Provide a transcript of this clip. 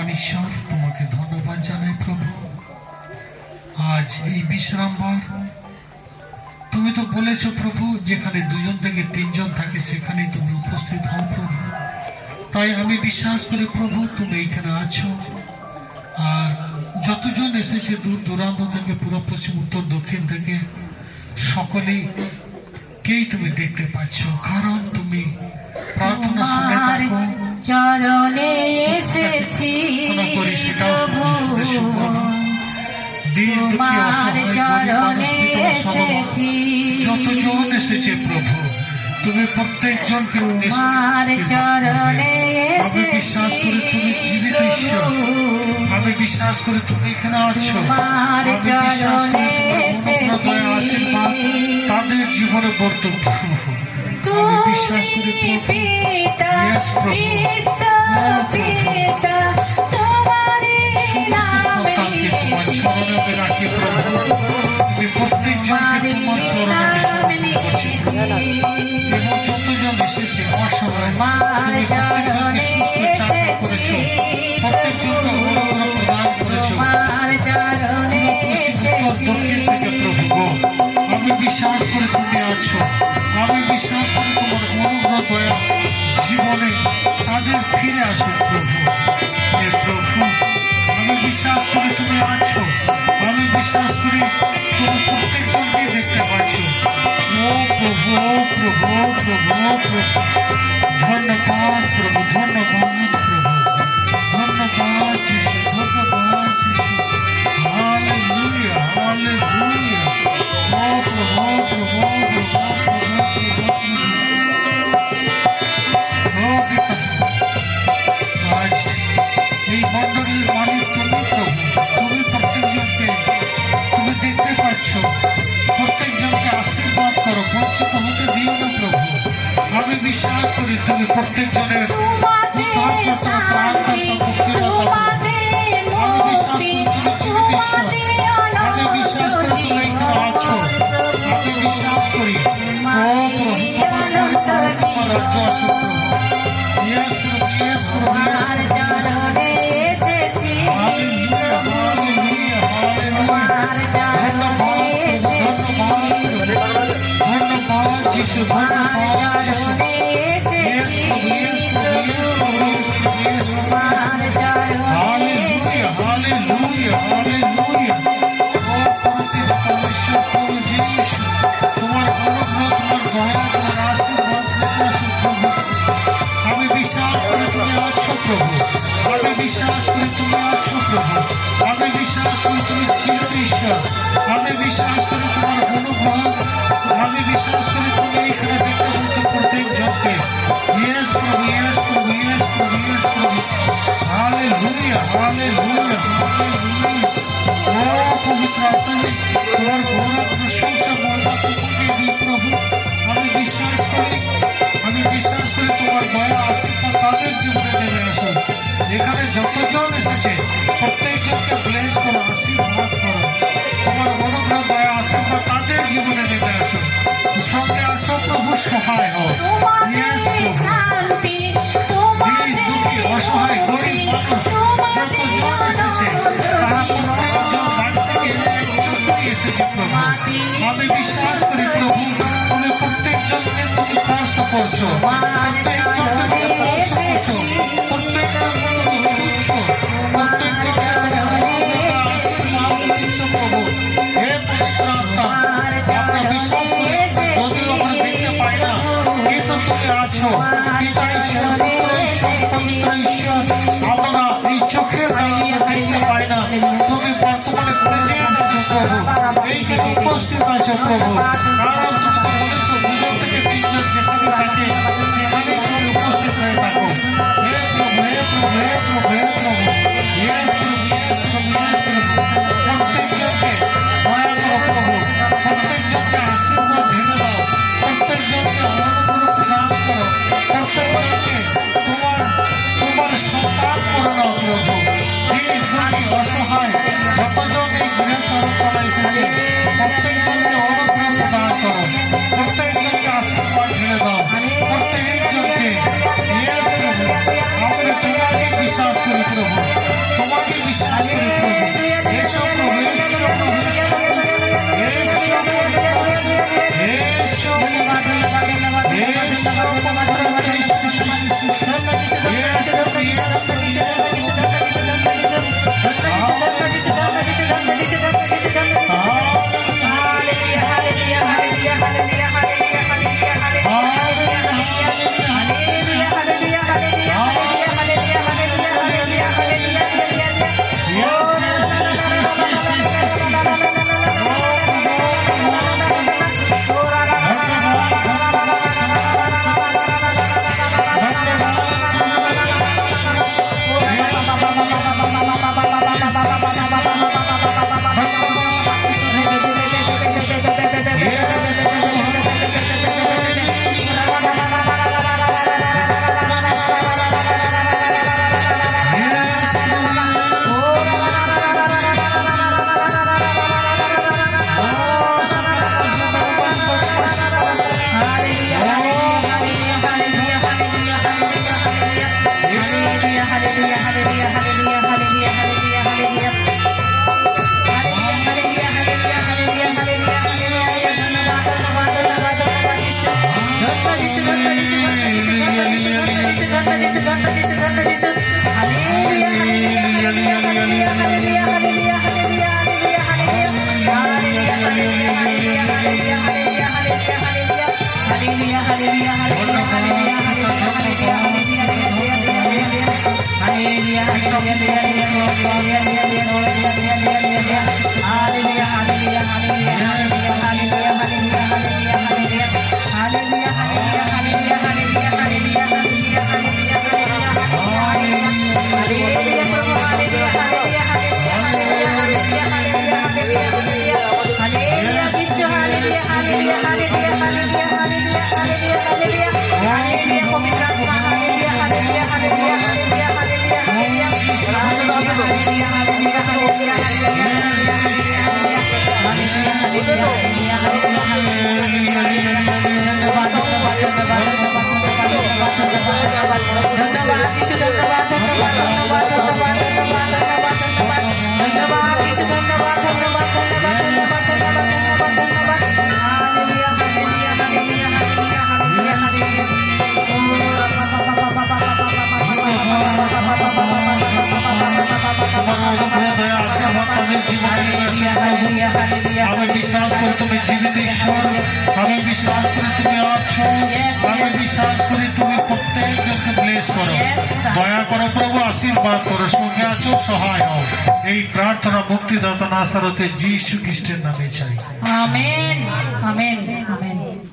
মহান ঈশ্বর, তোমাকে ধন্যবাদ জানাই প্রভু। আজ এই বিশ্রামবার তুমি তো বলেছো প্রভু, যেখানে দুজন থেকে তিনজন থাকে সেখানেই তুমি উপস্থিত হও প্রভু। তাই আমি বিশ্বাস করি প্রভু তুমি এখানে আছো। আর যতজন এসেছে দূর দূরান্ত থেকে, পূর্ব পশ্চিম উত্তর দক্ষিণ থেকে, সকলেই কেই তুমি দেখতে পাচ্ছ, কারণ তুমি প্রার্থনা শুনে থাকো। চরণে এসেছি তোমার চরণে এসেছি। যতজন এসেছে প্রভু তুমি প্রত্যেকজনকে তোমার চরণে আমি বিশ্বাস করি তুমি জীবিত ঈশ্বর। আমি বিশ্বাস করি তুমি এখানে আছো। তোমার চরণে এসেছি। আশীর্বাদ তাদের জীবনে বর্তমান প্রভু। আমি বিশ্বাস করি পিতা ঈশ্বর পিতা তোমারই নামে তোমার চরণে আমি রাখি প্রভু। তুমি প্রত্যেকজনকে তোমার চরণে সমর্পণ করছি এবং যতজন এসেছে অসহায় তুমি প্রত্যেকজনকে সুস্থ চাকরি করেছো, প্রত্যেকজনকে অনুগ্রহ প্রদান করেছো দক্ষিণ থেকে প্রভু গো। আমি বিশ্বাস করি তুমি আছো। আমি বিশ্বাস করি তোমার অনুগ্রহ দয়া জীবনে তাদের ফিরে আসুক প্রভু। হে প্রভু আমি বিশ্বাস করি তুমি আছো। আমি বিশ্বাস করি তুমি প্রত্যেকজনকে দেখতে পাচ্ছ। ও প্রভু ও প্রভু ও প্রভু ও প্রভু ধন্যবাদ প্রভু, ধন্যবাদ প্রভু, ধন্যবাদ যিশু, ধন্যবাদ যিশু। Hallelujah hallelujah. ও প্রভু ও প্রভু ও প্রভু ও প্রভু আজ এই মণ্ডলীর মালিক তুমি প্রভু। তুমি প্রত্যেকজনকে তুমি দেখতে পাচ্ছ। প্রত্যেকজনকে আশীর্বাদ করো, বঞ্চিত হতে দিও না প্রভু। আমি বিশ্বাস করি তুমি প্রত্যেকজনের উদ্ধার করতে আমি বিশ্বাস করি তুমি জীবিত ঈশ্বর। আমি বিশ্বাস করি তুমি এখানে আছো। আমি বিশ্বাস করি ও প্রভু তোমার রাজ্য আসুক প্রভু। ইয়েস প্রভু, ইয়েস প্রভু, ইয়েস প্রভু। Hallelujah hallelujah hallelujah. ধন্যবাদ প্রভু, ধন্যবাদ প্রভু, ধন্যবাদ যিশু, ধন্যবাদ যিশু। ইয়েস প্রভু, ইয়েস প্রভু, ইয়েস প্রভু, ইয়েস প্রভু। Hallelujah hallelujah hallelujah. ও পবিত্র পরমেশ্বর প্রভু যিশু, তোমার অনুগ্রহ, তোমার দয়া, তোমার আশীর্বাদ আসুক প্রভু। আমি বিশ্বাস করি তুমি আছো প্রভু। আমি বিশ্বাস করি তুমি আছো প্রভু। আমি বিশ্বাস করি তুমি জীবিত ঈশ্বর। আমি বিশ্বাস করি তোমার অনুগ্রহ। আমি বিশ্বাস করি তুমি এখানে দেখতে বলছো প্রত্যেকজনকে। ইয়েস প্রভু, ইয়েস প্রভু, ইয়েস প্রভু, ইয়েস প্রভু। Hallelujah hallelujah hallelujah. ও পবিত্র আত্মা তোমার গৌরব প্রশংসা মহিমা তোমাকে দিই প্রভু। আমি বিশ্বাস করি তোমার দয়া আশীর্বাদ তাদের জীবনে নেমে আসো। এখানে যতজন এসেছে প্রত্যেকজনকে ব্লেস করো, আশীর্বাদ করো। তোমার অনুগ্রহ দয়া আশীর্বাদ তাদের জীবনে নেমে আসো। সঙ্গে আসো প্রভু, সহায় হও। ইয়েস প্রভু, দুঃখী অসহায় গরিব মানুষ যতজন এসেছে তারা প্রত্যেকজন বাড়ি থেকে একজন করে এসেছে প্রভু। আমি বিশ্বাস করি প্রভু তুমি প্রত্যেকজনকে তুমি স্পর্শ করছো, প্রত্যেকজনকে তুমি স্পর্শ করছো, প্রত্যেকজনকে তুমি ছুঁচ্ছো, প্রত্যেকজনকে তুমি আশীর্বাদ দিচ্ছ প্রভু। হে পবিত্র আত্মা, আমরা বিশ্বাস করি যদিও আমরা দেখতে পাই না কিন্তু তুমি আছো। পিতা ঈশ্বর, পুত্র ঈশ্বর, পবিত্র ঈশ্বর, আমরা এই চোখের দ্বারা দেখতে পাই না, তুমি বর্তমানে প্রেজেন্ট আছো প্রভু। এইখানে উপস্থিত আছো প্রভু। কারণ তুমি তো বলেছো দুজন থেকে তিনজন যেখানে থাকে সেখানেই তুমি উপস্থিত হয়ে থাকো। হে প্রভু, হে প্রভু, হে প্রভু, হে প্রভু, ইয়েস প্রভু, ইয়েস প্রভু, ইয়েস প্রভু। প্রত্যেকজনকে দয়া করো প্রভু। প্রত্যেকজনকে আশীর্বাদ ঢেলে দাও। প্রত্যেকজনকে অনুগ্রহ প্রদান করো। প্রত্যেকজনকে তোমার সন্তান করে নাও প্রভু। অসহায় যতজন এই গৃহ চরণতলা এসেছে প্রত্যেকজনকে অনুগ্রহ প্রদান করো। প্রত্যেকজনকে আশীর্বাদ ঢেলে দাও। আমি বিশ্বাস করি তুমি জীবিত ঈশ্বর, আমি বিশ্বাস করি তুমি আছো, আমি বিশ্বাস করি তুমি প্রত্যেকজনকে ব্লেস করো, দয়া করো প্রভু, আশীর্বাদ করো, সঙ্গে আছো, সহায় হও। এই প্রার্থনা মুক্তিদাতা নাসারতে যীশু খ্রিস্টের নামে চাই। Amen amen amen.